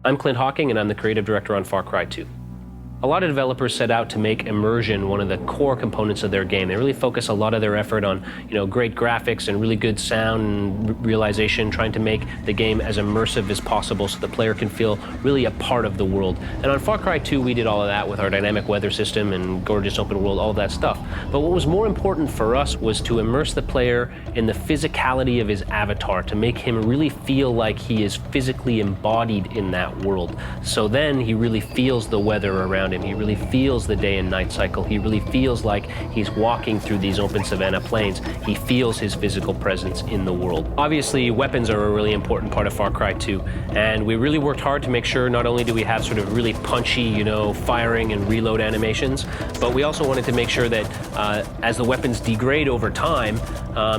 I'm Clint Hawking, and I'm the creative director on Far Cry 2. A lot of developers set out to make immersion one of the core components of their game. They really focus a lot of their effort on, great graphics and really good sound and realization, trying to make the game as immersive as possible so the player can feel really a part of the world. And on Far Cry 2, we did all of that with our dynamic weather system and gorgeous open world, all of that stuff. But what was more important for us was to immerse the player in the physicality of his avatar, to make him really feel like he is physically embodied in that world. So then he really feels the weather around him. He really feels the day and night cycle. He really feels like he's walking through these open savanna plains. He feels his physical presence in the world. Obviously, weapons are a really important part of Far Cry 2, and we really worked hard to make sure not only do we have sort of really punchy, firing and reload animations, but we also wanted to make sure that as the weapons degrade over time,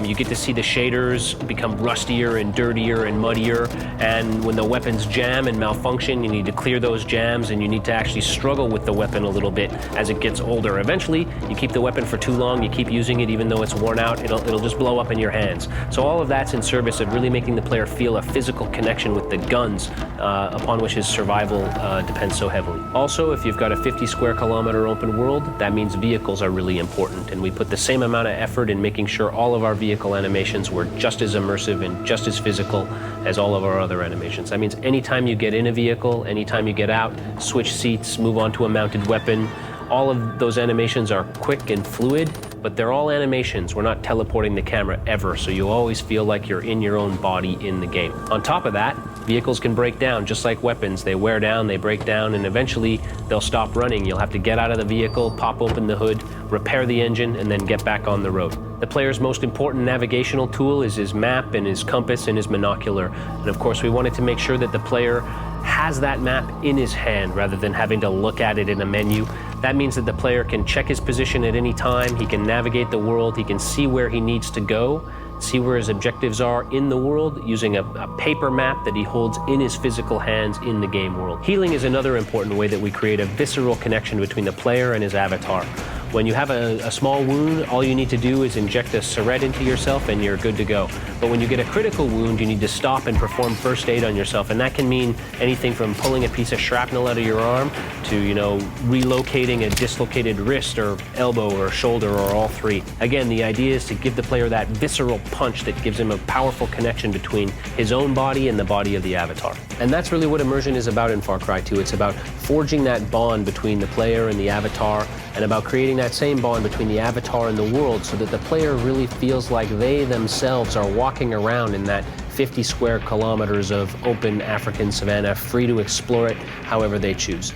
you get to see the shaders become rustier and dirtier and muddier, and when the weapons jam and malfunction, you need to clear those jams, and you need to actually struggle with the weapon a little bit as it gets older. Eventually, you keep the weapon for too long, you keep using it even though it's worn out, it'll just blow up in your hands. So all of that's in service of really making the player feel a physical connection with the guns upon which his survival depends so heavily. Also, if you've got a 50 square kilometer open world, that means vehicles are really important, and we put the same amount of effort in making sure all of our vehicle animations were just as immersive and just as physical as all of our other animations. That means anytime you get in a vehicle, anytime you get out, switch seats, move on to a mounted weapon, all of those animations are quick and fluid, but they're all animations. We're not teleporting the camera ever, so you always feel like you're in your own body in the game. On top of that, vehicles can break down just like weapons. They wear down, they break down, and eventually they'll stop running. You'll have to get out of the vehicle, pop open the hood, repair the engine, and then get back on the road. The player's most important navigational tool is his map and his compass and his binocular. And of course, we wanted to make sure that the player has that map in his hand rather than having to look at it in a menu. That means that the player can check his position at any time, he can navigate the world, he can see where he needs to go, see where his objectives are in the world using a paper map that he holds in his physical hands in the game world. Healing is another important way that we create a visceral connection between the player and his avatar. When you have a small wound, all you need to do is inject a syringe into yourself and you're good to go. But when you get a critical wound, you need to stop and perform first aid on yourself, and that can mean anything from pulling a piece of shrapnel out of your arm to, relocating a dislocated wrist or elbow or shoulder or all three. Again, the idea is to give the player that visceral punch that gives him a powerful connection between his own body and the body of the avatar. And that's really what immersion is about in Far Cry 2. It's about forging that bond between the player and the avatar, and about creating that same bond between the avatar and the world so that the player really feels like they themselves are walking around in that 50 square kilometers of open African savanna, free to explore it however they choose.